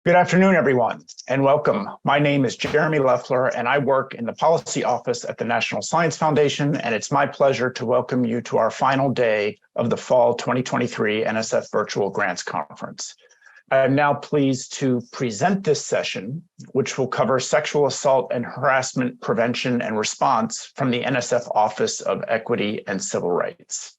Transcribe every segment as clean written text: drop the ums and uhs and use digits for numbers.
Good afternoon, everyone, and welcome. My name is Jeremy Leffler, and I work in the Policy Office at the National Science Foundation, and it's my pleasure to welcome you to our final day of the Fall 2023 NSF Virtual Grants Conference. I am now pleased to present this session, which will cover sexual assault and harassment prevention and response from the NSF Office of Equity and Civil Rights.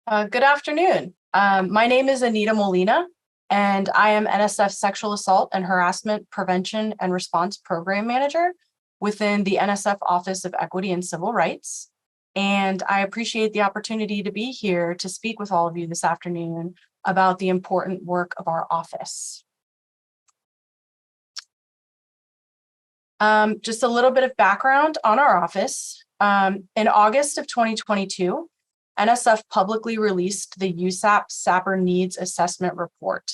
Good afternoon. My name is Anita Molina, and I am NSF Sexual Assault and Harassment Prevention and Response Program Manager within the NSF Office of Equity and Civil Rights. And I appreciate the opportunity to be here to speak with all of you this afternoon about the important work of our office. Just a little bit of background on our office. In August of 2022, NSF publicly released the USAP SAHPR Needs Assessment Report,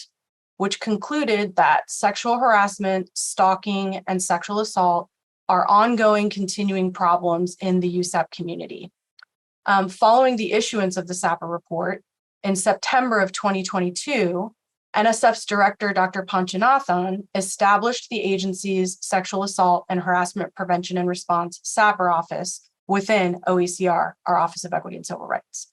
which concluded that sexual harassment, stalking, and sexual assault are ongoing, continuing problems in the USAP community. Following the issuance of the SAHPR report, in September of 2022, NSF's director, Dr. Panchanathan, established the agency's Sexual Assault and Harassment Prevention and Response SAHPR Office within OECR, our Office of Equity and Civil Rights.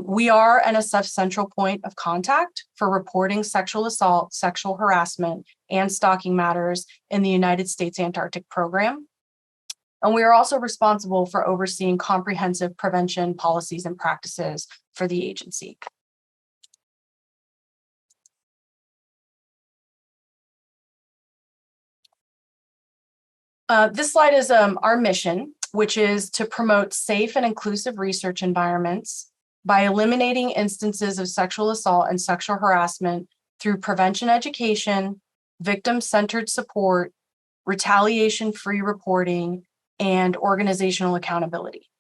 We are NSF's central point of contact for reporting sexual assault, sexual harassment, and stalking matters in the United States Antarctic program. And we are also responsible for overseeing comprehensive prevention policies and practices for the agency. This slide is our mission, which is to promote safe and inclusive research environments by eliminating instances of sexual assault and sexual harassment through prevention education, victim-centered support, retaliation-free reporting, and organizational accountability.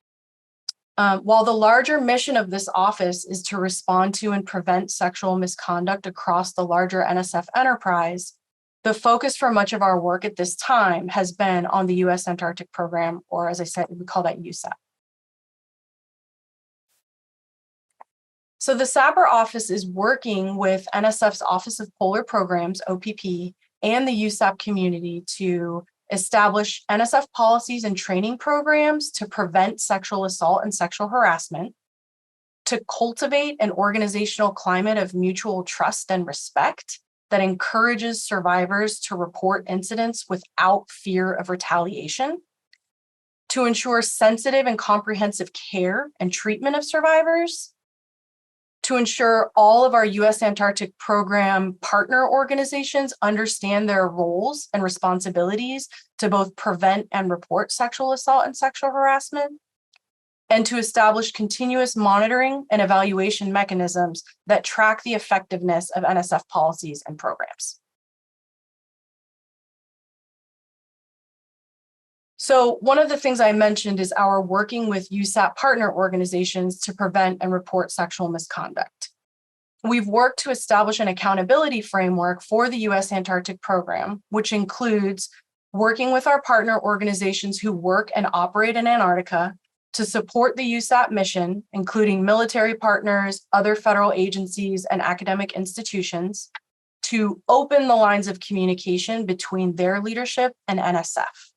While the larger mission of this office is to respond to and prevent sexual misconduct across the larger NSF enterprise, the focus for much of our work at this time has been on the U.S. Antarctic program, or as I said, we call that USAP. So the SAHPR office is working with NSF's Office of Polar Programs, OPP, and the USAP community to establish NSF policies and training programs to prevent sexual assault and sexual harassment, to cultivate an organizational climate of mutual trust and respect that encourages survivors to report incidents without fear of retaliation, to ensure sensitive and comprehensive care and treatment of survivors, to ensure all of our U.S. Antarctic program partner organizations understand their roles and responsibilities to both prevent and report sexual assault and sexual harassment, and to establish continuous monitoring and evaluation mechanisms that track the effectiveness of NSF policies and programs. So one of the things I mentioned is our working with USAP partner organizations to prevent and report sexual misconduct. We've worked to establish an accountability framework for the U.S. Antarctic program, which includes working with our partner organizations who work and operate in Antarctica to support the USAP mission, including military partners, other federal agencies, and academic institutions, to open the lines of communication between their leadership and NSF.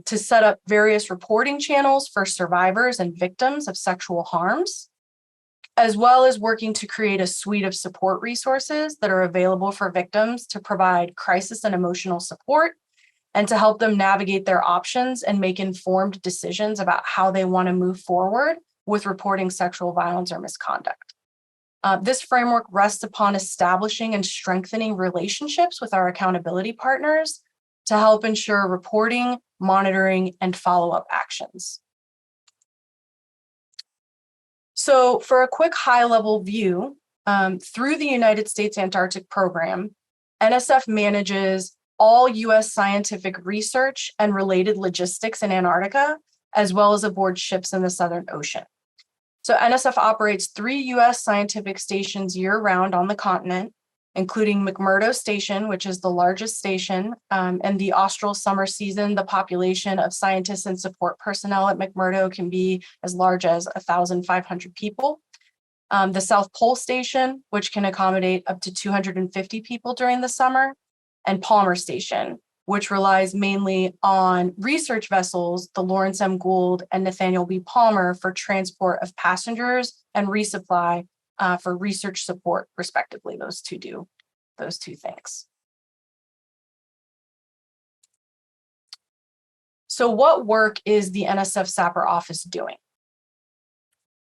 To set up various reporting channels for survivors and victims of sexual harms, as well as working to create a suite of support resources that are available for victims to provide crisis and emotional support and to help them navigate their options and make informed decisions about how they want to move forward with reporting sexual violence or misconduct. This framework rests upon establishing and strengthening relationships with our accountability partners to help ensure reporting, monitoring, and follow-up actions. So for a quick high-level view, through the United States Antarctic program, NSF manages all U.S. scientific research and related logistics in Antarctica, as well as aboard ships in the Southern Ocean. So NSF operates 3 U.S. scientific stations year-round on the continent, including McMurdo Station, which is the largest station. In the austral summer season, the population of scientists and support personnel at McMurdo can be as large as 1,500 people. the South Pole Station, which can accommodate up to 250 people during the summer, and Palmer Station, which relies mainly on research vessels, the Lawrence M. Gould and Nathaniel B. Palmer, for transport of passengers and resupply for research support, respectively. Those two do those two things. So what work is the NSF-SAHPR office doing?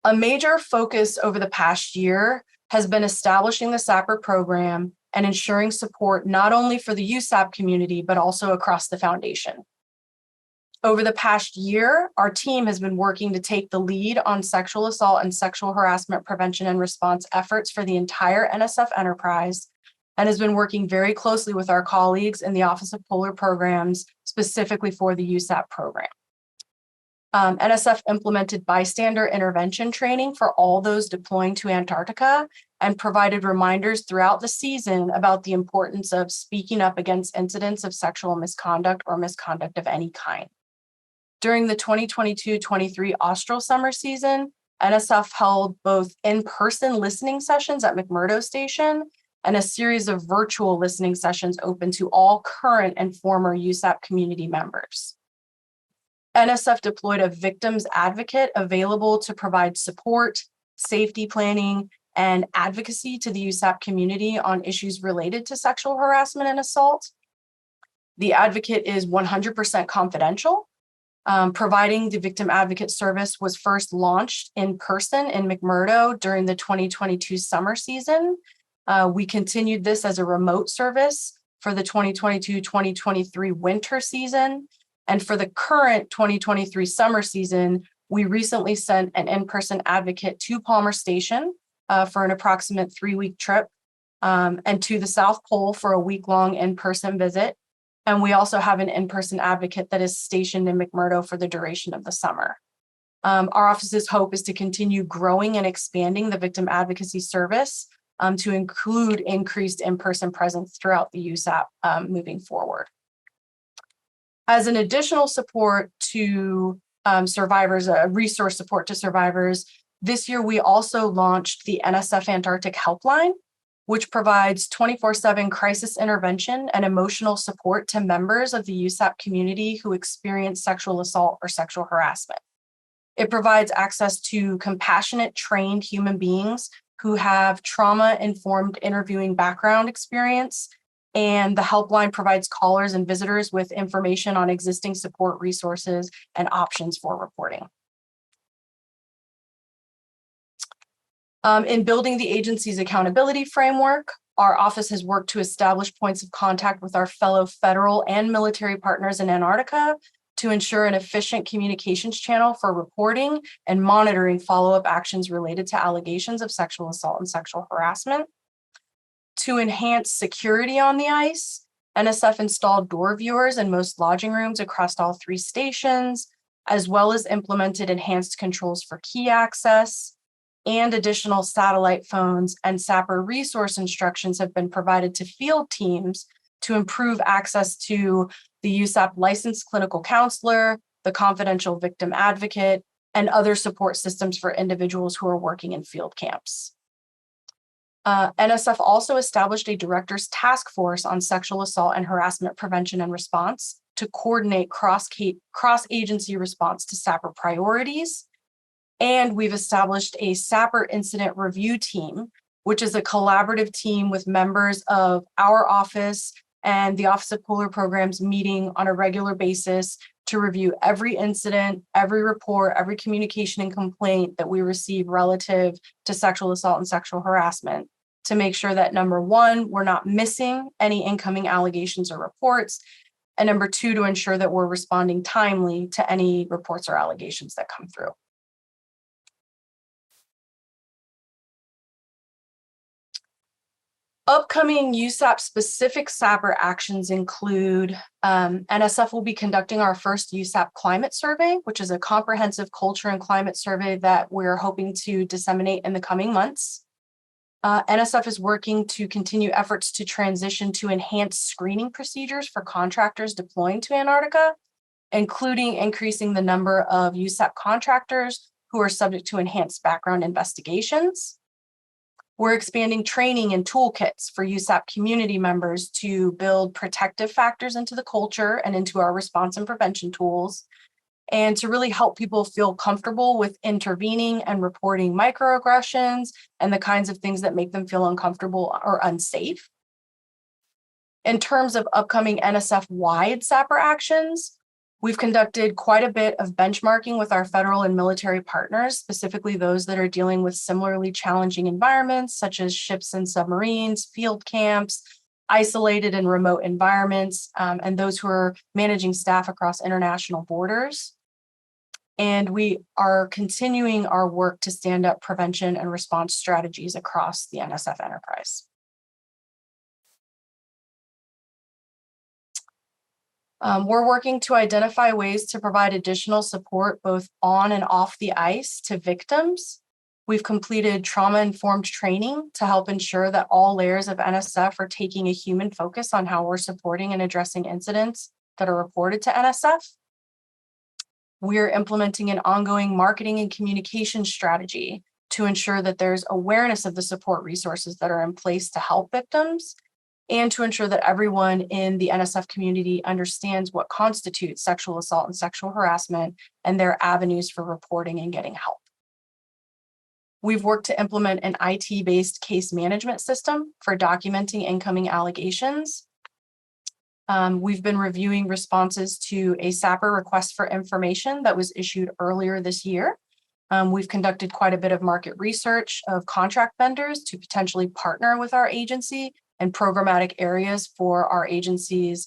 A major focus over the past year has been establishing the SAHPR program and ensuring support not only for the USAP community, but also across the foundation. Over the past year, our team has been working to take the lead on sexual assault and sexual harassment prevention and response efforts for the entire NSF enterprise, and has been working very closely with our colleagues in the Office of Polar Programs, specifically for the USAP program. NSF implemented bystander intervention training for all those deploying to Antarctica and provided reminders throughout the season about the importance of speaking up against incidents of sexual misconduct or misconduct of any kind. During the 2022-23 Austral summer season, NSF held both in-person listening sessions at McMurdo Station and a series of virtual listening sessions open to all current and former USAP community members. NSF deployed a victims advocate available to provide support, safety planning, and advocacy to the USAP community on issues related to sexual harassment and assault. The advocate is 100% confidential. Providing the victim advocate service was first launched in person in McMurdo during the 2022 summer season. We continued this as a remote service for the 2022-2023 winter season. And for the current 2023 summer season, we recently sent an in-person advocate to Palmer Station for an approximate 3-week trip and to the South Pole for a week-long in-person visit. And we also have an in-person advocate that is stationed in McMurdo for the duration of the summer. Our office's hope is to continue growing and expanding the victim advocacy service to include increased in-person presence throughout the USAP moving forward. As an additional support to survivors, resource support to survivors, this year we also launched the NSF Antarctic Helpline, which provides 24/7 crisis intervention and emotional support to members of the USAP community who experience sexual assault or sexual harassment. It provides access to compassionate, trained human beings who have trauma-informed interviewing background experience, and the helpline provides callers and visitors with information on existing support resources and options for reporting. In building the agency's accountability framework, our office has worked to establish points of contact with our fellow federal and military partners in Antarctica to ensure an efficient communications channel for reporting and monitoring follow-up actions related to allegations of sexual assault and sexual harassment. To enhance security on the ice, NSF installed door viewers in most lodging rooms across all 3 stations, as well as implemented enhanced controls for key access, and additional satellite phones and SAHPR resource instructions have been provided to field teams to improve access to the USAP licensed clinical counselor, the confidential victim advocate, and other support systems for individuals who are working in field camps. NSF also established a director's task force on sexual assault and harassment prevention and response to coordinate cross-agency response to SAHPR priorities. And we've established a SAHPR incident review team, which is a collaborative team with members of our office and the Office of Polar Programs meeting on a regular basis to review every incident, every report, every communication and complaint that we receive relative to sexual assault and sexual harassment to make sure that, number 1, we're not missing any incoming allegations or reports, and number 2, to ensure that we're responding timely to any reports or allegations that come through. Upcoming USAP-specific SAHPR actions include NSF will be conducting our first USAP climate survey, which is a comprehensive culture and climate survey that we're hoping to disseminate in the coming months. NSF is working to continue efforts to transition to enhanced screening procedures for contractors deploying to Antarctica, including increasing the number of USAP contractors who are subject to enhanced background investigations. We're expanding training and toolkits for USAP community members to build protective factors into the culture and into our response and prevention tools, and to really help people feel comfortable with intervening and reporting microaggressions and the kinds of things that make them feel uncomfortable or unsafe. In terms of upcoming NSF-wide SAHPR actions, we've conducted quite a bit of benchmarking with our federal and military partners, specifically those that are dealing with similarly challenging environments, such as ships and submarines, field camps, isolated and remote environments, and those who are managing staff across international borders. And we are continuing our work to stand up prevention and response strategies across the NSF enterprise. We're working to identify ways to provide additional support both on and off the ice to victims. We've completed trauma-informed training to help ensure that all layers of NSF are taking a human focus on how we're supporting and addressing incidents that are reported to NSF. We're implementing an ongoing marketing and communication strategy to ensure that there's awareness of the support resources that are in place to help victims, and to ensure that everyone in the NSF community understands what constitutes sexual assault and sexual harassment and their avenues for reporting and getting help. We've worked to implement an IT-based case management system for documenting incoming allegations. We've been reviewing responses to a SAHPR request for information that was issued earlier this year. We've conducted quite a bit of market research of contract vendors to potentially partner with our agency and programmatic areas for our agency's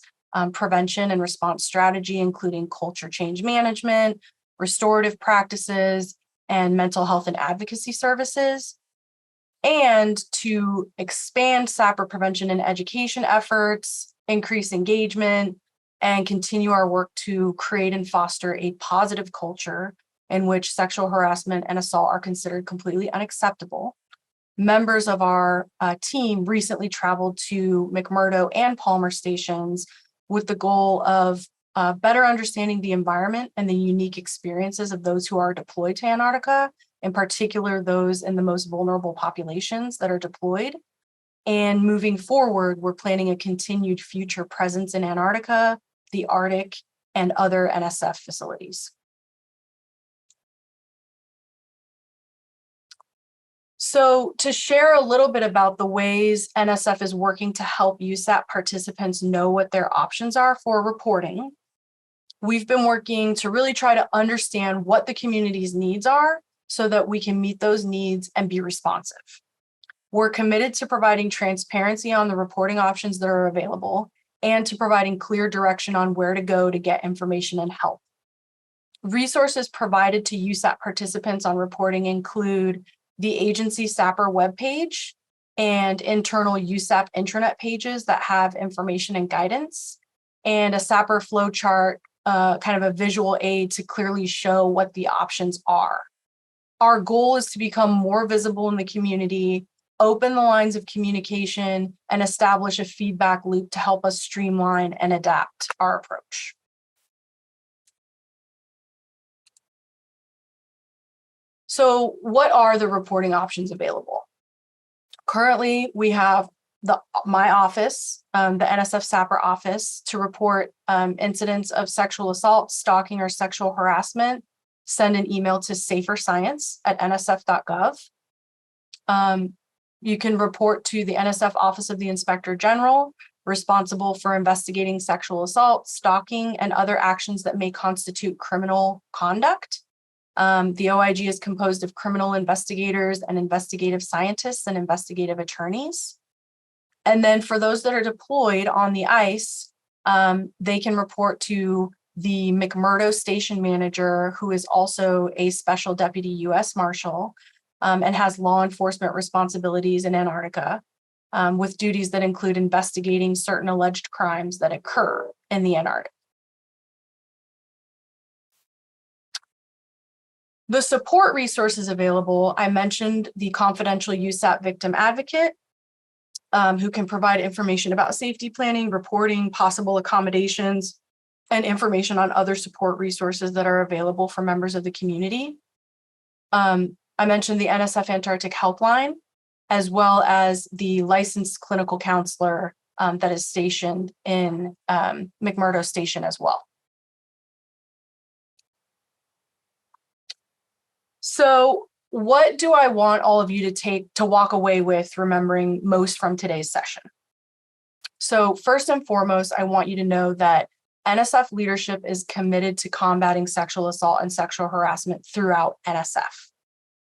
prevention and response strategy, including culture change management, restorative practices, and mental health and advocacy services, and to expand SAHPR prevention and education efforts, increase engagement, and continue our work to create and foster a positive culture in which sexual harassment and assault are considered completely unacceptable. Members of our team recently traveled to McMurdo and Palmer stations with the goal of better understanding the environment and the unique experiences of those who are deployed to Antarctica, in particular those in the most vulnerable populations that are deployed. And moving forward, we're planning a continued future presence in Antarctica, the Arctic, and other NSF facilities. So to share a little bit about the ways NSF is working to help USAP participants know what their options are for reporting, we've been working to really try to understand what the community's needs are so that we can meet those needs and be responsive. We're committed to providing transparency on the reporting options that are available and to providing clear direction on where to go to get information and help. Resources provided to USAP participants on reporting include the agency SAHPR webpage and internal USAP intranet pages that have information and guidance, and a SAHPR flowchart, kind of a visual aid to clearly show what the options are. Our goal is to become more visible in the community, open the lines of communication, and establish a feedback loop to help us streamline and adapt our approach. So what are the reporting options available? Currently, we have my office, the NSF SAHPR office, to report incidents of sexual assault, stalking, or sexual harassment. Send an email to saferscience@nsf.gov. You can report to the NSF Office of the Inspector General, responsible for investigating sexual assault, stalking, and other actions that may constitute criminal conduct. The OIG is composed of criminal investigators and investigative scientists and investigative attorneys. And then for those that are deployed on the ice, they can report to the McMurdo station manager, who is also a special deputy U.S. Marshal and has law enforcement responsibilities in Antarctica, with duties that include investigating certain alleged crimes that occur in the Antarctic. The support resources available, I mentioned the confidential USAP victim advocate, who can provide information about safety planning, reporting, possible accommodations, and information on other support resources that are available for members of the community. I mentioned the NSF Antarctic Helpline, as well as the licensed clinical counselor that is stationed in McMurdo Station as well. So what do I want all of you to walk away with remembering most from today's session? So first and foremost, I want you to know that NSF leadership is committed to combating sexual assault and sexual harassment throughout NSF.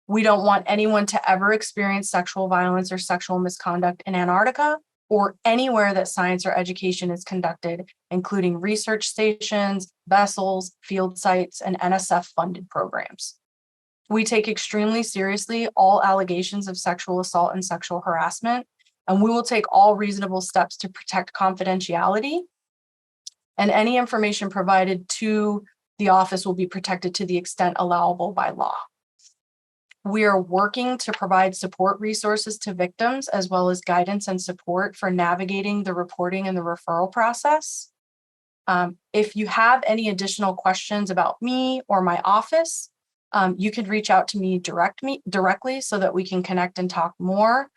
We don't want anyone to ever experience sexual violence or sexual misconduct in Antarctica or anywhere that science or education is conducted, including research stations, vessels, field sites, and NSF-funded programs. We take extremely seriously all allegations of sexual assault and sexual harassment, and we will take all reasonable steps to protect confidentiality, and any information provided to the office will be protected to the extent allowable by law. We are working to provide support resources to victims, as well as guidance and support for navigating the reporting and the referral process. If you have any additional questions about me or my office, you can reach out to me directly so that we can connect and talk more.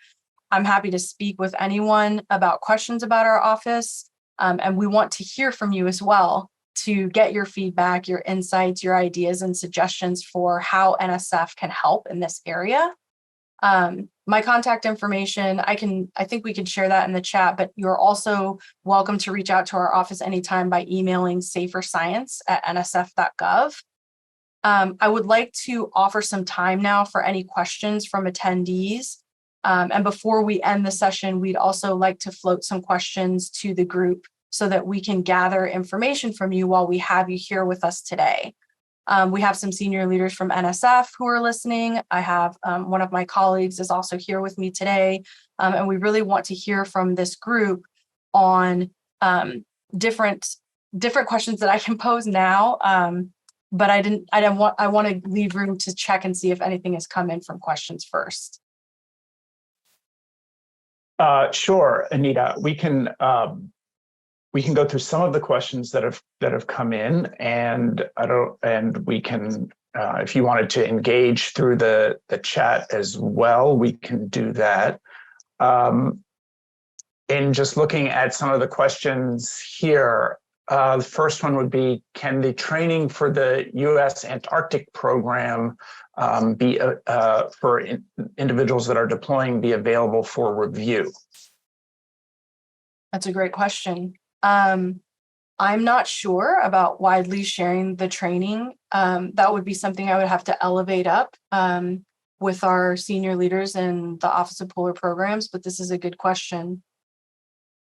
I'm happy to speak with anyone about questions about our office, and we want to hear from you as well to get your feedback, your insights, your ideas, and suggestions for how NSF can help in this area. My contact information, I think we can share that in the chat, but you're also welcome to reach out to our office anytime by emailing saferscience@nsf.gov. I would like to offer some time now for any questions from attendees. And before we end the session, we'd also like to float some questions to the group so that we can gather information from you while we have you here with us today. We have some senior leaders from NSF who are listening. I have one of my colleagues is also here with me today. And we really want to hear from this group on different questions that I can pose now. But I want to leave room to check and see if anything has come in from questions first. Sure, Anita. We can go through some of the questions that have come in, and we can, if you wanted to engage through the chat as well, we can do that. In just looking at some of the questions here, the first one would be, can the training for the U.S. Antarctic program be for individuals that are deploying be available for review? That's a great question. I'm not sure about widely sharing the training. That would be something I would have to elevate up with our senior leaders in the Office of Polar Programs, but this is a good question.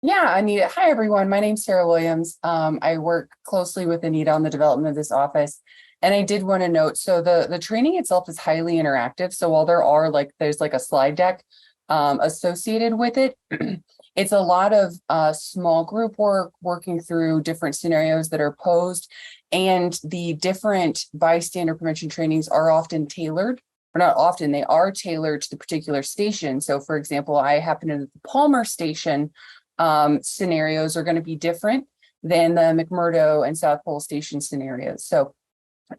Yeah, Anita. Hi, everyone. My name's Sarah Williams. I work closely with Anita on the development of this office. And I did want to note, so the training itself is highly interactive. So while there's a slide deck associated with it, it's a lot of small group work, working through different scenarios that are posed. And the different bystander prevention trainings are often tailored, or not often, they are tailored to the particular station. So for example, I happen to the Palmer Station scenarios are going to be different than the McMurdo and South Pole Station scenarios. So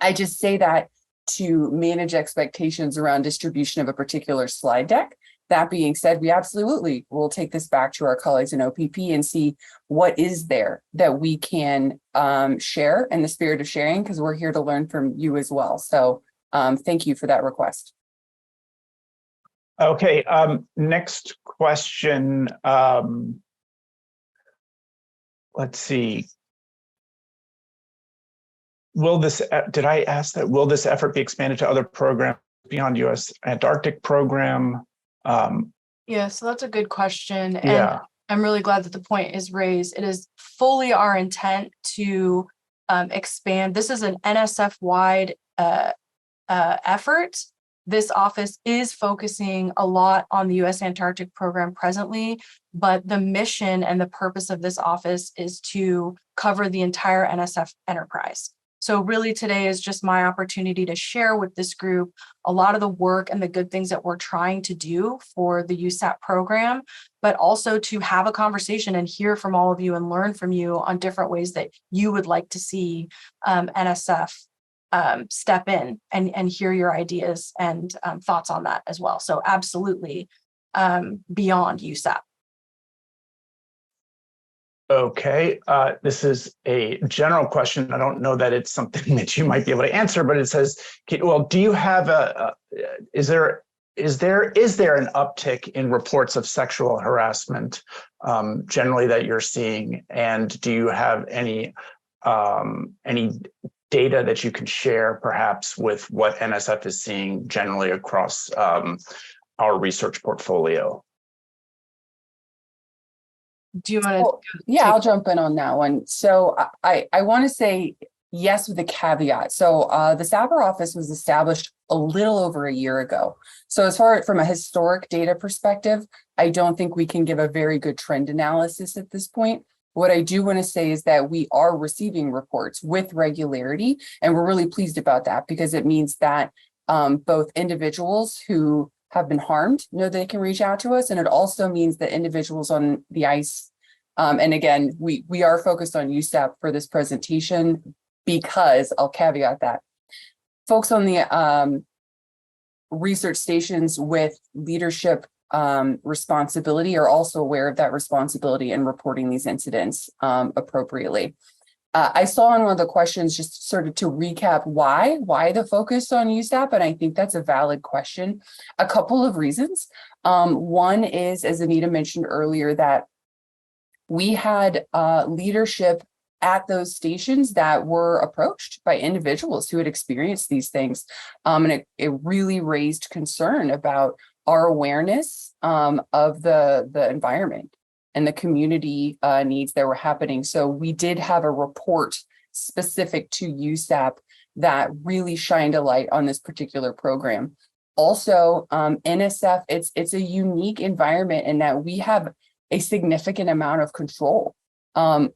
I just say that to manage expectations around distribution of a particular slide deck. That being said, we absolutely will take this back to our colleagues in OPP and see what is there that we can share in the spirit of sharing, because we're here to learn from you as well. So thank you for that request. Okay, next question. Let's see. Did I ask that? Will this effort be expanded to other programs beyond U.S. Antarctic program? Yeah, so that's a good question. And Yeah. I'm really glad that the point is raised. It is fully our intent to expand. This is an NSF-wide effort. This office is focusing a lot on the U.S. Antarctic program presently, but the mission and the purpose of this office is to cover the entire NSF enterprise. So really today is just my opportunity to share with this group a lot of the work and the good things that we're trying to do for the USAP program, but also to have a conversation and hear from all of you and learn from you on different ways that you would like to see NSF step in and hear your ideas and thoughts on that as well. So absolutely, beyond USAP. Okay, this is a general question. I don't know that it's something that you might be able to answer, but it says, well, do you have is there an uptick in reports of sexual harassment generally that you're seeing? And do you have any data that you can share perhaps with what NSF is seeing generally across our research portfolio? Do you want to? Yeah, I'll jump in on that one. So I want to say yes with a caveat. So the SAHPR office was established a little over a year ago. So as far from a historic data perspective, I don't think we can give a very good trend analysis at this point. What I do want to say is that we are receiving reports with regularity, and we're really pleased about that because it means that both individuals who have been harmed know they can reach out to us, and it also means that individuals on the ice, and again, we are focused on USAP for this presentation because I'll caveat that folks on the research stations with leadership responsibility are also aware of that responsibility and reporting these incidents appropriately. I saw in one of the questions, just sort of to recap why the focus on USAP, and I think that's a valid question. A couple of reasons. One is, as Anita mentioned earlier, that we had leadership at those stations that were approached by individuals who had experienced these things. And it really raised concern about our awareness of the environment and the community needs that were happening. So we did have a report specific to USAP that really shined a light on this particular program. Also, NSF, it's a unique environment in that we have a significant amount of control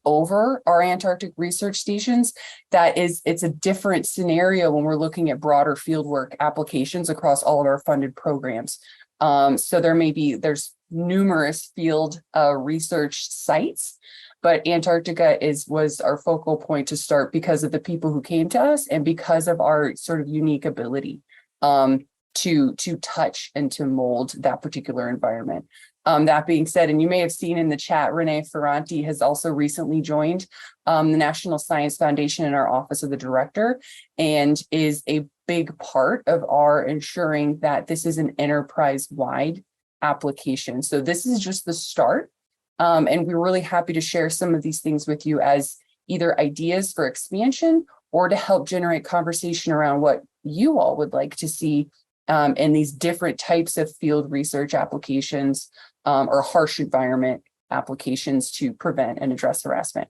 over our Antarctic research stations. It's a different scenario when we're looking at broader fieldwork applications across all of our funded programs. So there's numerous field research sites, but Antarctica was our focal point to start because of the people who came to us and because of our sort of unique ability to touch and to mold that particular environment. That being said, and you may have seen in the chat, Renee Ferranti has also recently joined the National Science Foundation in our Office of the Director and is a big part of our ensuring that this is an enterprise-wide application. So this is just the start. And we're really happy to share some of these things with you as either ideas for expansion or to help generate conversation around what you all would like to see in these different types of field research applications or harsh environment applications to prevent and address harassment.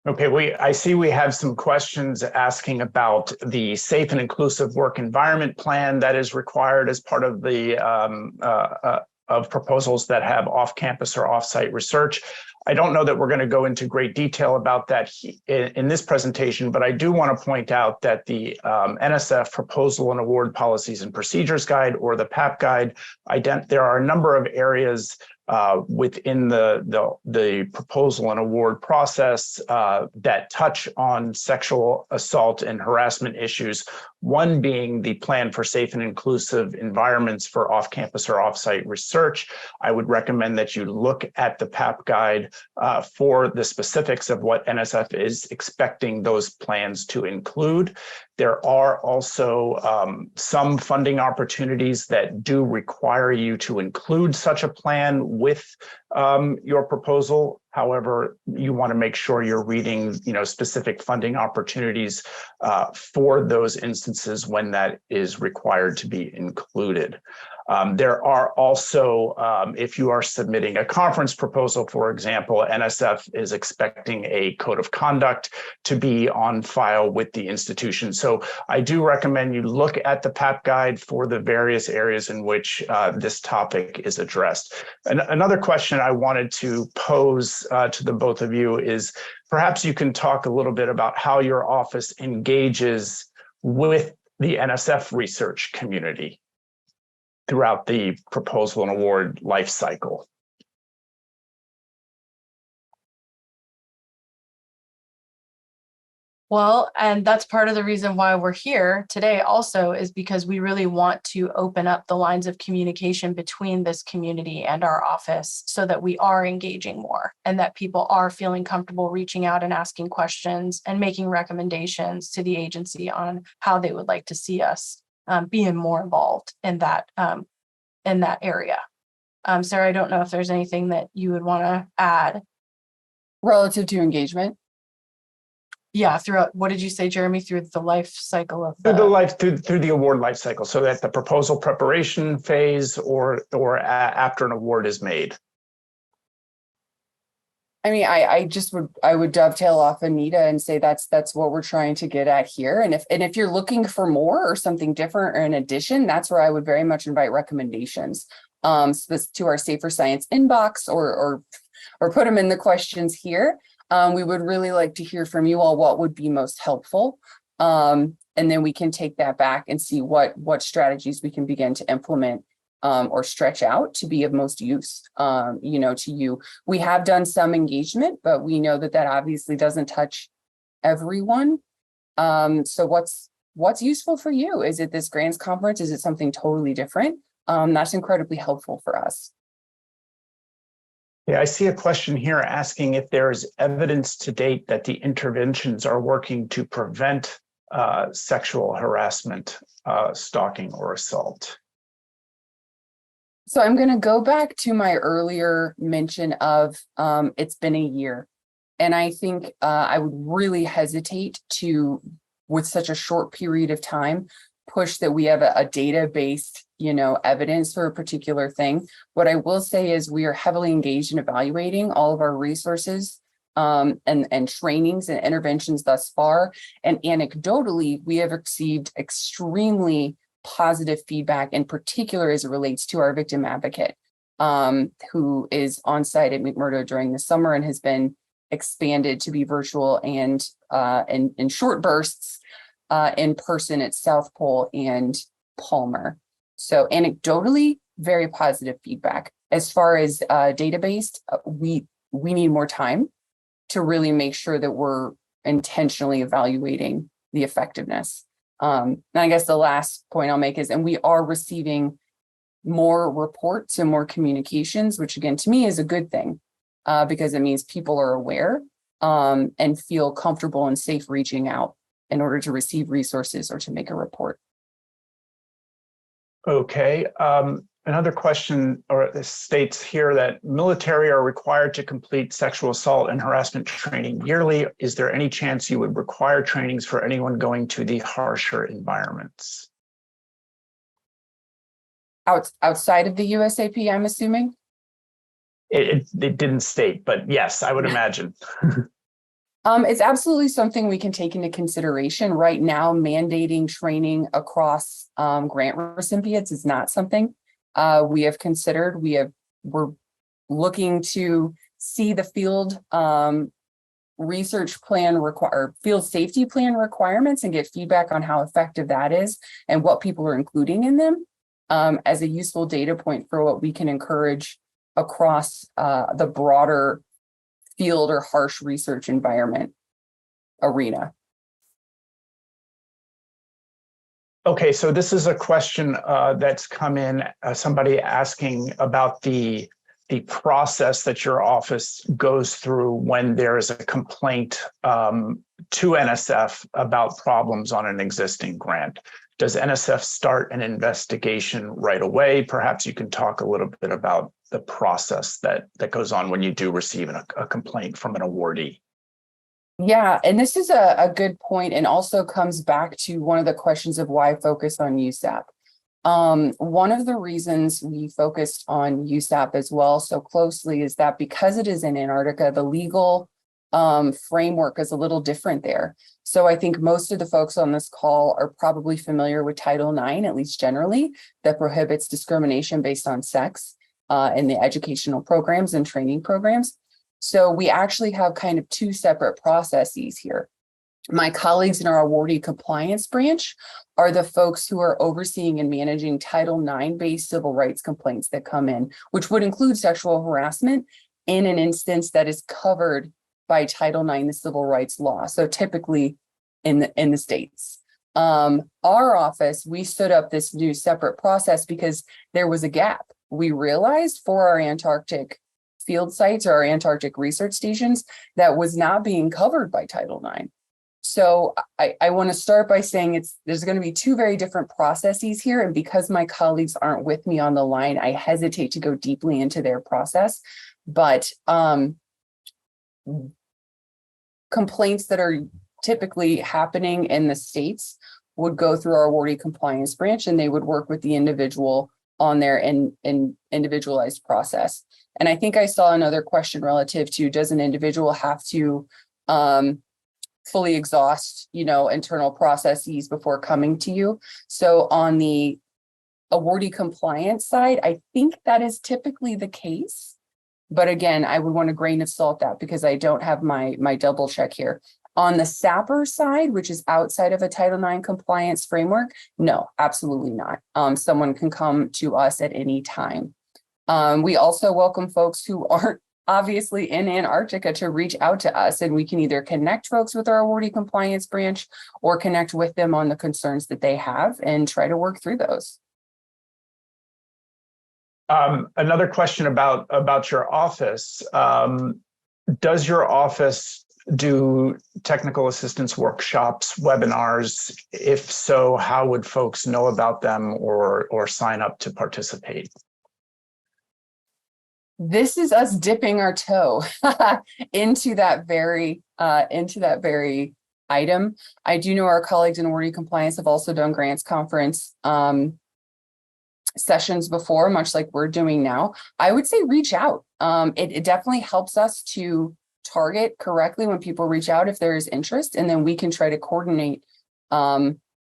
Okay, I see we have some questions asking about the safe and inclusive work environment plan that is required as part of the of proposals that have off-campus or off-site research. I don't know that we're going to go into great detail about that in this presentation, but I do want to point out that the NSF Proposal and Award Policies and Procedures Guide, or the PAP Guide, there are a number of areas within the proposal and award process that touch on sexual assault and harassment issues, one being the plan for safe and inclusive environments for off-campus or off-site research. I would recommend that you look at the PAP Guide for the specifics of what NSF is expecting those plans to include. There are also some funding opportunities that do require you to include such a plan with your proposal. However, you want to make sure you're reading, specific funding opportunities for those instances when that is required to be included. There are also, if you are submitting a conference proposal, for example, NSF is expecting a code of conduct to be on file with the institution. So I do recommend you look at the PAP Guide for the various areas in which this topic is addressed. And another question I wanted to pose to the both of you is perhaps you can talk a little bit about how your office engages with the NSF research community throughout the proposal and award life cycle. Well, and that's part of the reason why we're here today also is because we really want to open up the lines of communication between this community and our office so that we are engaging more and that people are feeling comfortable reaching out and asking questions and making recommendations to the agency on how they would like to see us being more involved in that area. Sarah, I don't know if there's anything that you would want to add. Relative to engagement? Yeah, throughout, what did you say, Jeremy, through the life cycle of through the award life cycle, so that the proposal preparation phase or after an award is made. I mean, I would dovetail off Anita and say that's what we're trying to get at here. And if you're looking for more or something different or an addition, that's where I would very much invite recommendations so this to our Safer Science inbox or put them in the questions here. We would really like to hear from you all what would be most helpful. And then we can take that back and see what strategies we can begin to implement or stretch out to be of most use, to you. We have done some engagement, but we know that obviously doesn't touch everyone. So what's useful for you? Is it this grants conference? Is it something totally different? That's incredibly helpful for us. Yeah, I see a question here asking if there is evidence to date that the interventions are working to prevent sexual harassment, stalking, or assault. So I'm going to go back to my earlier mention of it's been a year. And I think I would really hesitate to, with such a short period of time, push that we have a data-based, evidence for a particular thing. What I will say is we are heavily engaged in evaluating all of our resources and trainings and interventions thus far. And anecdotally, we have received extremely positive feedback, in particular as it relates to our victim advocate, who is on site at McMurdo during the summer and has been expanded to be virtual and in short bursts in person at South Pole and Palmer. So anecdotally, very positive feedback. As far as data-based, we need more time to really make sure that we're intentionally evaluating the effectiveness. And I guess the last point I'll make is, and we are receiving more reports and more communications, which again, to me is a good thing because it means people are aware and feel comfortable and safe reaching out in order to receive resources or to make a report. Okay. Another question states here that military are required to complete sexual assault and harassment training yearly. Is there any chance you would require trainings for anyone going to the harsher environments? Outside of the USAP, I'm assuming? It didn't state, but yes, I would imagine. It's absolutely something we can take into consideration. Right now, mandating training across grant recipients is not something we have considered. We're looking to see the field research plan field safety plan requirements and get feedback on how effective that is and what people are including in them as a useful data point for what we can encourage across the broader field or harsh research environment arena. Okay, so this is a question that's come in, somebody asking about the process that your office goes through when there is a complaint to NSF about problems on an existing grant. Does NSF start an investigation right away? Perhaps you can talk a little bit about the process that goes on when you do receive a complaint from an awardee. Yeah, and this is a good point and also comes back to one of the questions of why focus on USAP. One of the reasons we focused on USAP as well so closely is that because it is in Antarctica, the legal framework is a little different there. So I think most of the folks on this call are probably familiar with Title IX, at least generally, that prohibits discrimination based on sex in the educational programs and training programs. So we actually have kind of two separate processes here. My colleagues in our awardee compliance branch are the folks who are overseeing and managing Title IX based civil rights complaints that come in, which would include sexual harassment in an instance that is covered by Title IX, the civil rights law. So typically in the States. Our office, we stood up this new separate process because there was a gap. We realized for our Antarctic field sites or our Antarctic research stations that was not being covered by Title IX. So I want to start by saying there's going to be two very different processes here. And because my colleagues aren't with me on the line, I hesitate to go deeply into their process. But complaints that are typically happening in the States would go through our awardee compliance branch, and they would work with the individual on their individualized process. And I think I saw another question relative to, does an individual have to fully exhaust, internal processes before coming to you? So on the awardee compliance side, I think that is typically the case. But again, I would want a grain of salt that because I don't have my double check here. On the SAHPR side, which is outside of a Title IX compliance framework, no, absolutely not. Someone can come to us at any time. We also welcome folks who aren't obviously in Antarctica to reach out to us, and we can either connect folks with our awardee compliance branch or connect with them on the concerns that they have and try to work through those. Another question about your office. Does your office do technical assistance workshops, webinars? If so, how would folks know about them or sign up to participate? This is us dipping our toe into that very item. I do know our colleagues in awardee compliance have also done grants conference sessions before, much like we're doing now. I would say reach out. It definitely helps us to target correctly when people reach out if there is interest, and then we can try to coordinate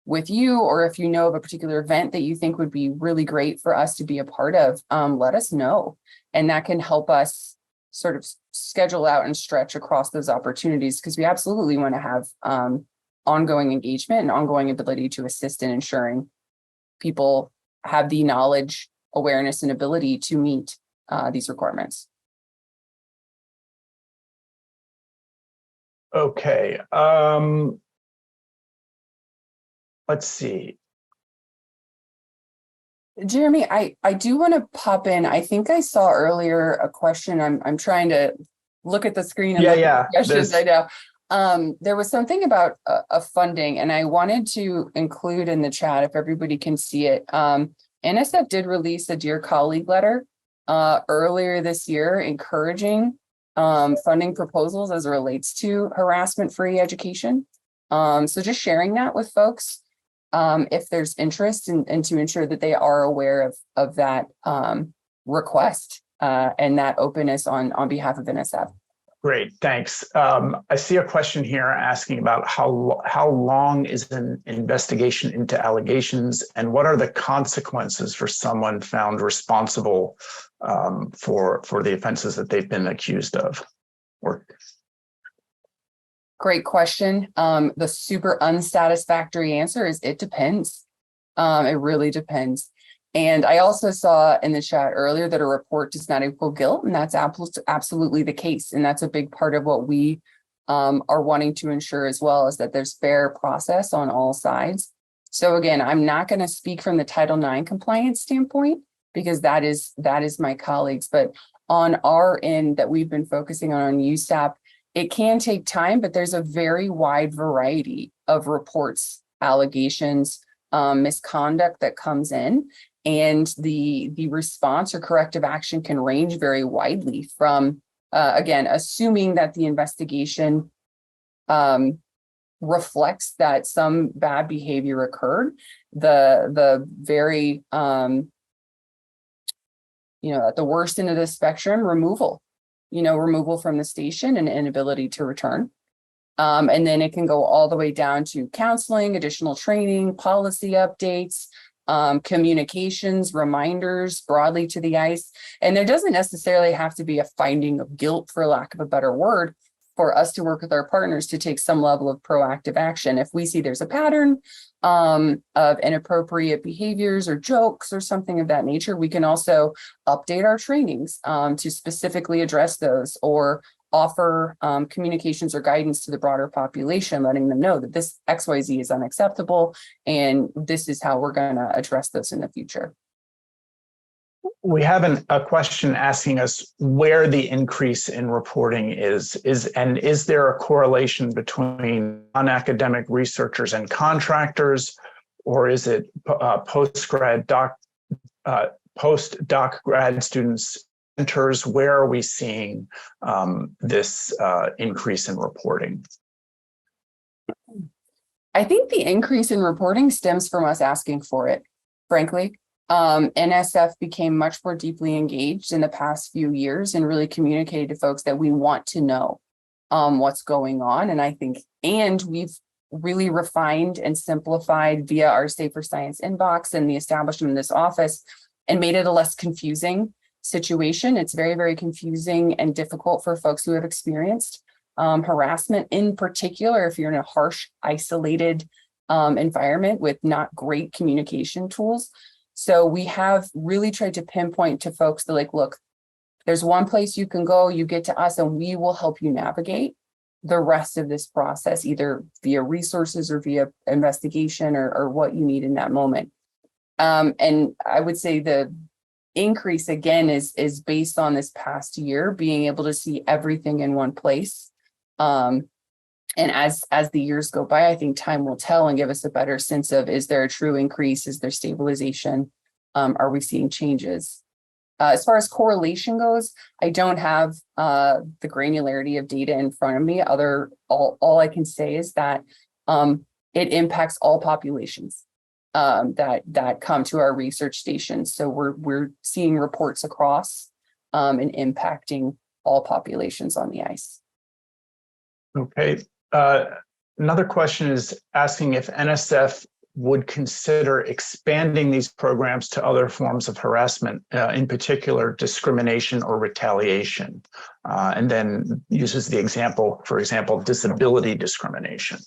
with you, or if you know of a particular event that you think would be really great for us to be a part of, let us know. And that can help us sort of schedule out and stretch across those opportunities, because we absolutely want to have ongoing engagement and ongoing ability to assist in ensuring people have the knowledge, awareness, and ability to meet these requirements. Okay. Let's see. Jeremy, I do want to pop in. I think I saw earlier a question. I'm trying to look at the screen. And Yeah. Questions I know. There was something about a funding, and I wanted to include in the chat if everybody can see it. NSF did release a Dear Colleague letter earlier this year encouraging funding proposals as it relates to harassment-free education. So just sharing that with folks if there's interest, and to ensure that they are aware of that request and that openness on behalf of NSF. Great, thanks. I see a question here asking about how long is an investigation into allegations, and what are the consequences for someone found responsible for the offenses that they've been accused of? Great question. The super unsatisfactory answer is it depends. It really depends. And I also saw in the chat earlier that a report does not equal guilt, and that's absolutely the case. And that's a big part of what we are wanting to ensure as well, is that there's fair process on all sides. So again, I'm not going to speak from the Title IX compliance standpoint, because that is my colleagues. But on our end that we've been focusing on USAP, it can take time, but there's a very wide variety of reports, allegations, misconduct that comes in. And the response or corrective action can range very widely from, again, assuming that the investigation reflects that some bad behavior occurred, the very, at the worst end of the spectrum, removal from the station and inability to return. And then it can go all the way down to counseling, additional training, policy updates, communications, reminders broadly to the ICE. And there doesn't necessarily have to be a finding of guilt, for lack of a better word, for us to work with our partners to take some level of proactive action. If we see there's a pattern of inappropriate behaviors or jokes or something of that nature, we can also update our trainings to specifically address those, or offer communications or guidance to the broader population, letting them know that this XYZ is unacceptable and this is how we're going to address this in the future. We have a question asking us where the increase in reporting is there a correlation between non-academic researchers and contractors, or is it postdoc grad students? Where are we seeing this increase in reporting? I think the increase in reporting stems from us asking for it, frankly. NSF became much more deeply engaged in the past few years and really communicated to folks that we want to know what's going on. And we've really refined and simplified via our Safer Science inbox and the establishment of this office and made it a less confusing situation. It's very, very confusing and difficult for folks who have experienced harassment, in particular, if you're in a harsh, isolated environment with not great communication tools. So we have really tried to pinpoint to folks that, like, look, there's one place you can go, you get to us, and we will help you navigate the rest of this process, either via resources or via investigation or what you need in that moment. And I would say the increase again is based on this past year being able to see everything in one place. And as the years go by, I think time will tell and give us a better sense of, is there a true increase? Is there stabilization? Are we seeing changes? As far as correlation goes, I don't have the granularity of data in front of me. All I can say is that it impacts all populations that come to our research stations. So we're seeing reports across and impacting all populations on the ice. Okay. Another question is asking if NSF would consider expanding these programs to other forms of harassment, in particular discrimination or retaliation, and then uses the example, for example, disability discrimination.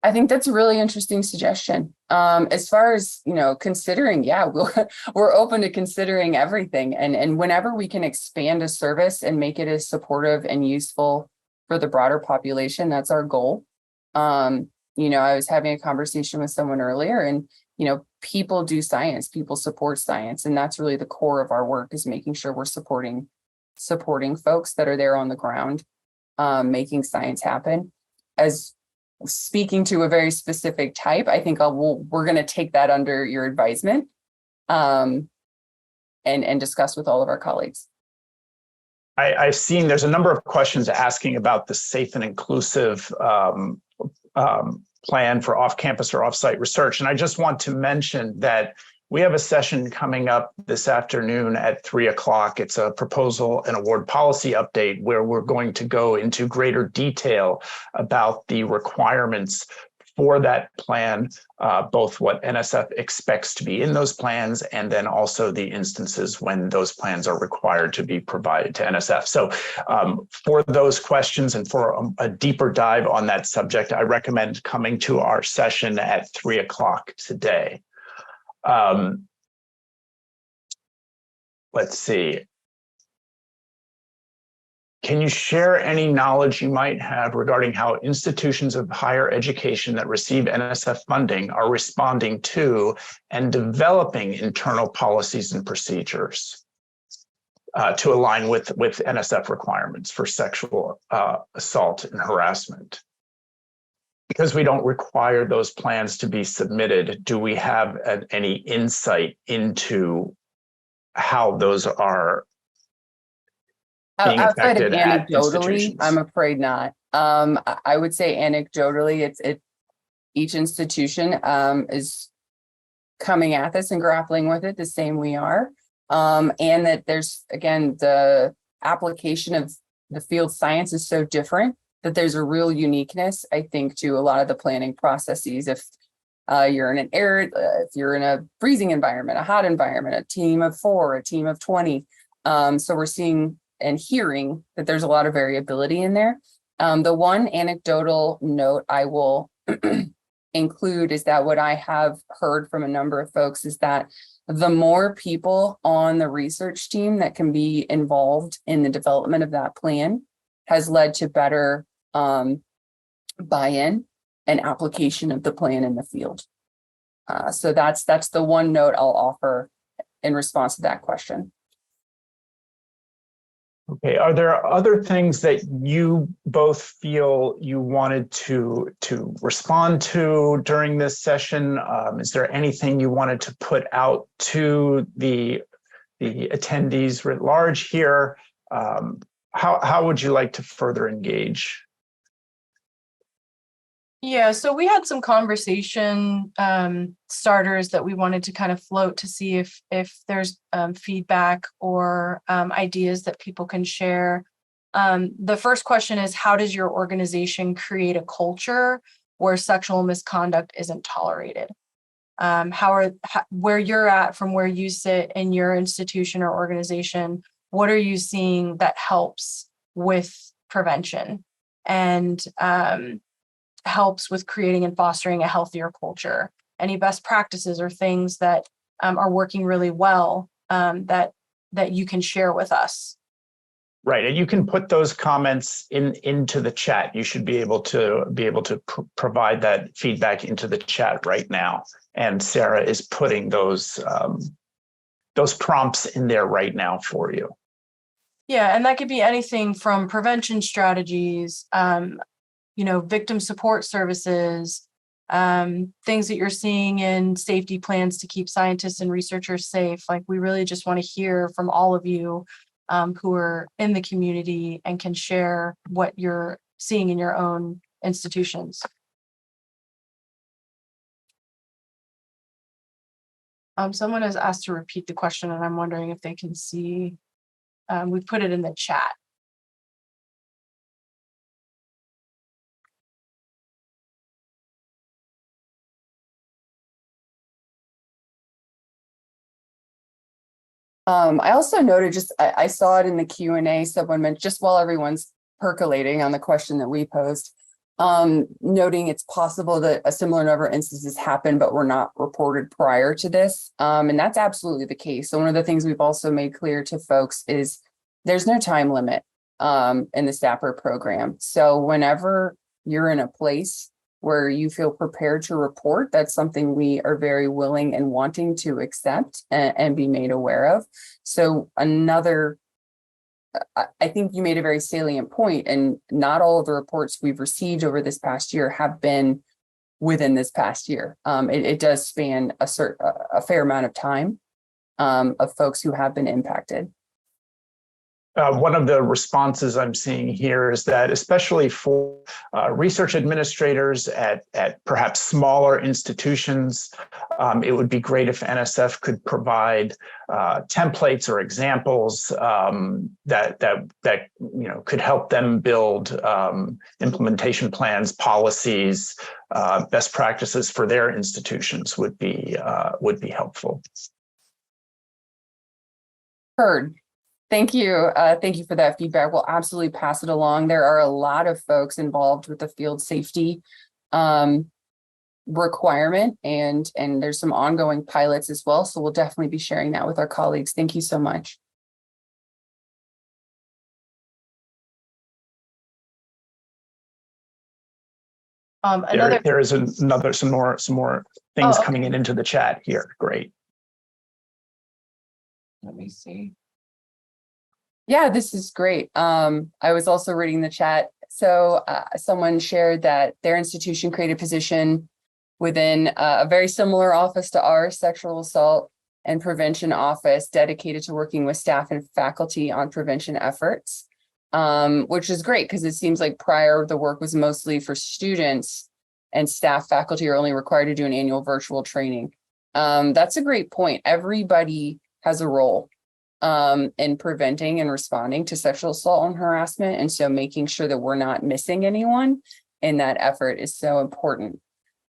I think that's a really interesting suggestion. As far as, considering, we're open to considering everything. And whenever we can expand a service and make it as supportive and useful for the broader population, that's our goal. I was having a conversation with someone earlier, and, people do science, people support science. And that's really the core of our work, is making sure we're supporting folks that are there on the ground, making science happen. As speaking to a very specific type, I think we're going to take that under your advisement and discuss with all of our colleagues. I've seen there's a number of questions asking about the safe and inclusive plan for off-campus or off-site research. And I just want to mention that we have a session coming up this afternoon at 3:00. It's a proposal and award policy update where we're going to go into greater detail about the requirements for that plan, both what NSF expects to be in those plans, and then also the instances when those plans are required to be provided to NSF. So for those questions and for a deeper dive on that subject, I recommend coming to our session at 3:00 today. Let's see. Can you share any knowledge you might have regarding how institutions of higher education that receive NSF funding are responding to and developing internal policies and procedures to align with NSF requirements for sexual assault and harassment? Because we don't require those plans to be submitted, do we have any insight into how those are being affected at institutions? I'm afraid not. I would say anecdotally, each institution is coming at this and grappling with it the same we are. And that there's, again, the application of the field science is so different that there's a real uniqueness, I think, to a lot of the planning processes. If you're in an arid, if you're in a freezing environment, a hot environment, a team of 4, a team of 20. So we're seeing and hearing that there's a lot of variability in there. The one anecdotal note I will include is that what I have heard from a number of folks is that the more people on the research team that can be involved in the development of that plan has led to better buy-in and application of the plan in the field. So that's the one note I'll offer in response to that question. Okay, are there other things that you both feel you wanted to respond to during this session? Is there anything you wanted to put out to the attendees writ large here? How would you like to further engage? Yeah, so we had some conversation starters that we wanted to kind of float to see if there's feedback or ideas that people can share. The first question is, how does your organization create a culture where sexual misconduct isn't tolerated? Where you're at, from where you sit in your institution or organization, what are you seeing that helps with prevention and helps with creating and fostering a healthier culture? Any best practices or things that are working really well that you can share with us? Right, and you can put those comments into the chat. You should be able to provide that feedback into the chat right now. And Sarah is putting those prompts in there right now for you. Yeah, and that could be anything from prevention strategies, victim support services, things that you're seeing in safety plans to keep scientists and researchers safe. Like, we really just want to hear from all of you who are in the community and can share what you're seeing in your own institutions. Someone has asked to repeat the question, and I'm wondering if they can see. We put it in the chat. I also noted, I saw it in the Q&A, someone mentioned, just while everyone's percolating on the question that we posed, noting it's possible that a similar number of instances happen, but were not reported prior to this. And that's absolutely the case. So one of the things we've also made clear to folks is there's no time limit in the SAHPR program. So whenever you're in a place where you feel prepared to report, that's something we are very willing and wanting to accept and be made aware of. So I think you made a very salient point, and not all of the reports we've received over this past year have been within this past year. It does span a fair amount of time of folks who have been impacted. One of the responses I'm seeing here is that, especially for research administrators at perhaps smaller institutions, it would be great if NSF could provide templates or examples that could help them build implementation plans, policies, best practices for their institutions would be helpful. Heard. Thank you. Thank you for that feedback. We'll absolutely pass it along. There are a lot of folks involved with the field safety requirement, and there's some ongoing pilots as well. So we'll definitely be sharing that with our colleagues. Thank you so much. There is some more things coming into the chat here. Great. Let me see. Yeah, this is great. I was also reading the chat. So someone shared that their institution created a position within a very similar office to our sexual assault and prevention office, dedicated to working with staff and faculty on prevention efforts, which is great because it seems like prior the work was mostly for students, and staff faculty are only required to do an annual virtual training. That's a great point. Everybody has a role in preventing and responding to sexual assault and harassment. And so making sure that we're not missing anyone in that effort is so important.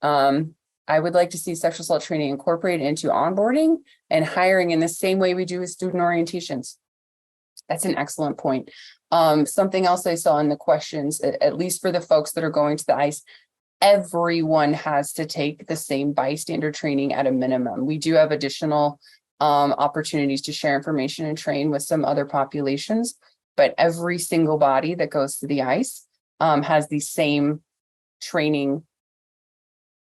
I would like to see sexual assault training incorporated into onboarding and hiring in the same way we do with student orientations. That's an excellent point. Something else I saw in the questions, at least for the folks that are going to the ICE, everyone has to take the same bystander training at a minimum. We do have additional opportunities to share information and train with some other populations, but every single body that goes to the ice has the same training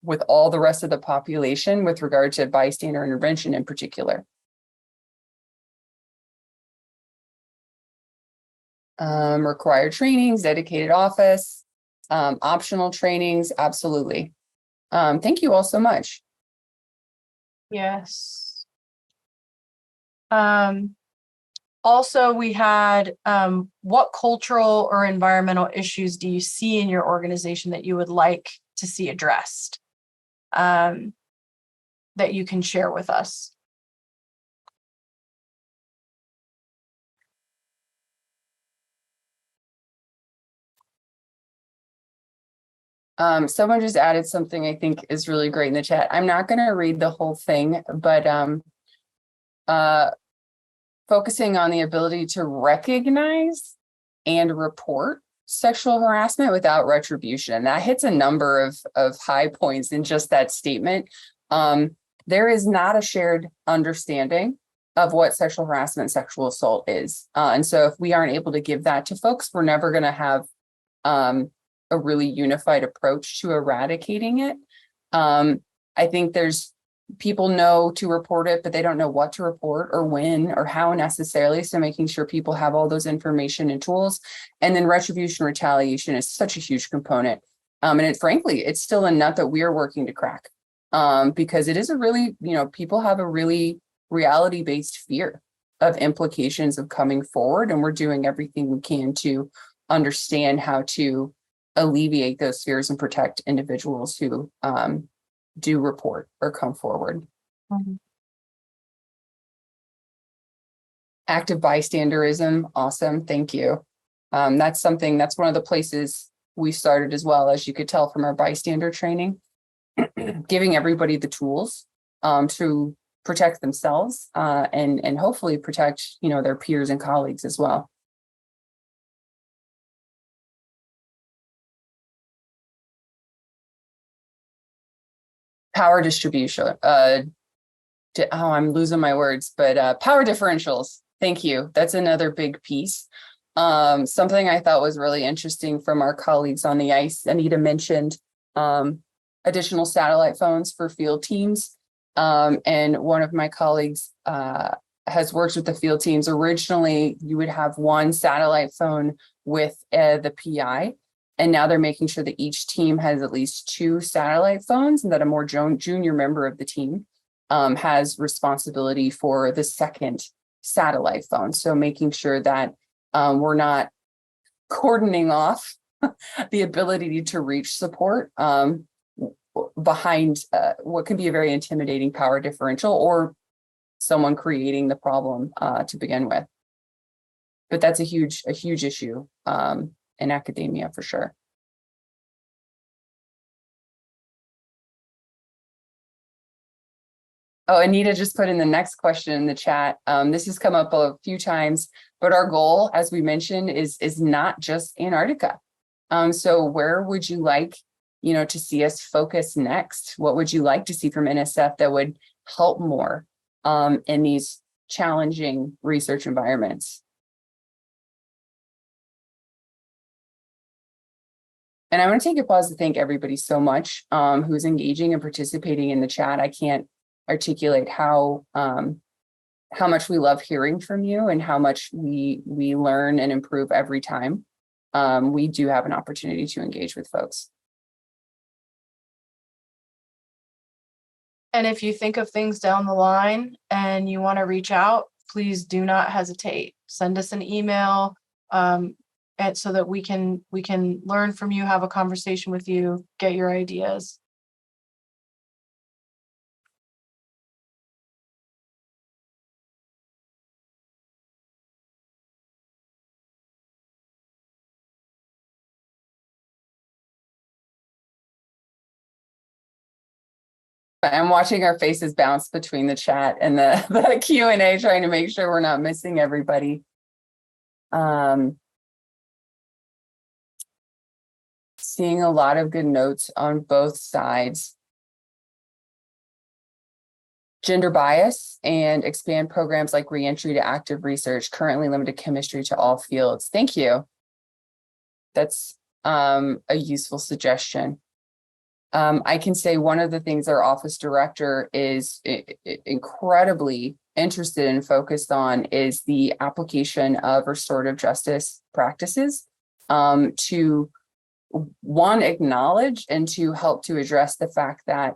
with all the rest of the population with regard to bystander intervention in particular. Required trainings, dedicated office, optional trainings, absolutely. Thank you all so much. Yes. Also, we had, what cultural or environmental issues do you see in your organization that you would like to see addressed? That you can share with us? Someone just added something I think is really great in the chat. I'm not going to read the whole thing, but focusing on the ability to recognize and report sexual harassment without retribution. That hits a number of high points in just that statement. There is not a shared understanding of what sexual harassment, sexual assault is. And so if we aren't able to give that to folks, we're never going to have a really unified approach to eradicating it. I think people know to report it, but they don't know what to report or when or how necessarily. So making sure people have all those information and tools. And then retribution, retaliation is such a huge component. And frankly, it's still a nut that we are working to crack because it is a really, people have a really reality-based fear of implications of coming forward. And we're doing everything we can to understand how to alleviate those fears and protect individuals who do report or come forward. Mm-hmm. Active bystanderism, awesome, thank you. That's one of the places we started as well, as you could tell from our bystander training, giving everybody the tools to protect themselves and hopefully protect their peers and colleagues as well. Power distribution. I'm losing my words, but power differentials. Thank you. That's another big piece. Something I thought was really interesting from our colleagues on the ice. Anita mentioned additional satellite phones for field teams. And one of my colleagues has worked with the field teams. Originally, you would have one satellite phone with the PI. And now they're making sure that each team has at least 2 satellite phones and that a more junior member of the team has responsibility for the second satellite phone. So making sure that we're not cordoning off the ability to reach support behind what can be a very intimidating power differential or someone creating the problem to begin with. But that's a huge issue in academia for sure. Oh, Anita just put in the next question in the chat. This has come up a few times, but our goal, as we mentioned, is not just Antarctica. So where would you like, to see us focus next? What would you like to see from NSF that would help more in these challenging research environments? And I want to take a pause to thank everybody so much who's engaging and participating in the chat. I can't articulate how much we love hearing from you and how much we learn and improve every time we do have an opportunity to engage with folks. And if you think of things down the line and you want to reach out, please do not hesitate. Send us an email and so that we can learn from you, have a conversation with you, get your ideas. I'm watching our faces bounce between the chat and the Q&A, trying to make sure we're not missing everybody. Seeing a lot of good notes on both sides. Gender bias and expand programs like reentry to active research, currently limited chemistry to all fields. Thank you. That's a useful suggestion. I can say one of the things our office director is incredibly interested and focused on is the application of restorative justice practices to acknowledge and to help to address the fact that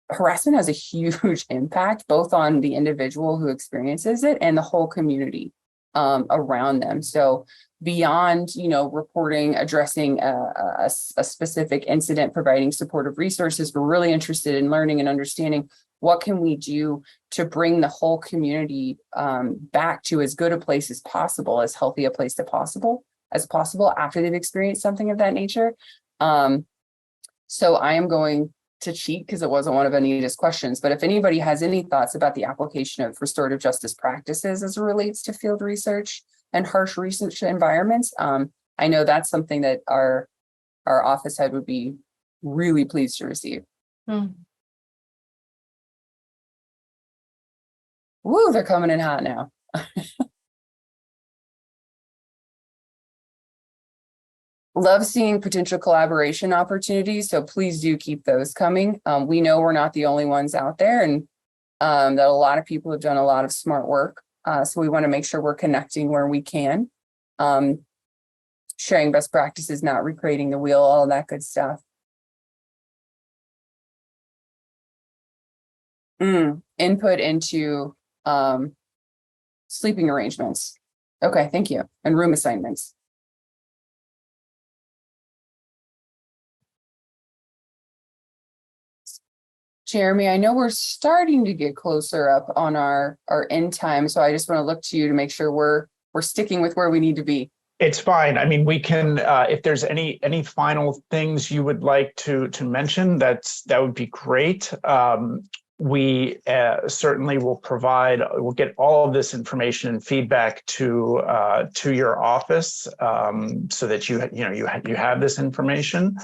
harassment has a huge impact both on the individual who experiences it and the whole community around them. So beyond, reporting, addressing a specific incident, providing supportive resources, we're really interested in learning and understanding what can we do to bring the whole community back to as good a place as possible, as healthy a place as possible after they've experienced something of that nature. So I am going to cheat because it wasn't one of Anita's questions, but if anybody has any thoughts about the application of restorative justice practices as it relates to field research and harsh research environments, I know that's something that our office head would be really pleased to receive. Woo, they're coming in hot now. Love seeing potential collaboration opportunities, so please do keep those coming. We know we're not the only ones out there, and that a lot of people have done a lot of smart work. So we want to make sure we're connecting where we can, sharing best practices, not recreating the wheel, all that good stuff. Input into sleeping arrangements. Okay, thank you. And room assignments. Jeremy, I know we're starting to get closer up on our end time, so I just want to look to you to make sure we're sticking with where we need to be. It's fine. I mean, we can, if there's any final things you would like to mention, that would be great. We certainly will we'll get all of this information and feedback to your office so that you have this information.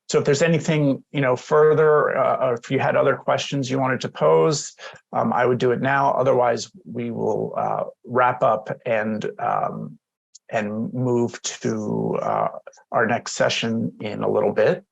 So if there's anything, further, or if you had other questions you wanted to pose, I would do it now. Otherwise, we will wrap up and move to our next session in a little bit.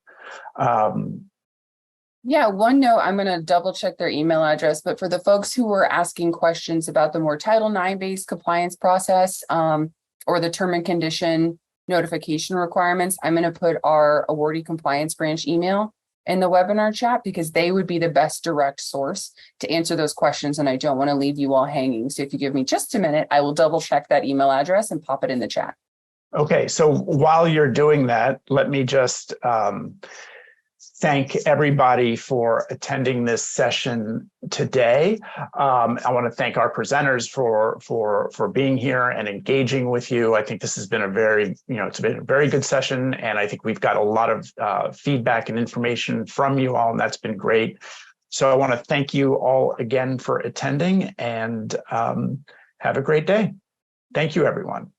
Yeah, one note, I'm going to double check their email address, but for the folks who were asking questions about the more Title IX based compliance process or the term and condition notification requirements, I'm going to put our awardee compliance branch email in the webinar chat because they would be the best direct source to answer those questions. And I don't want to leave you all hanging. So if you give me just a minute, I will double check that email address and pop it in the chat. Okay, so while you're doing that, let me just thank everybody for attending this session today. I want to thank our presenters for being here and engaging with you. I think this has been it's been a very good session, and I think we've got a lot of feedback and information from you all, and that's been great. So I want to thank you all again for attending, and have a great day. Thank you, everyone.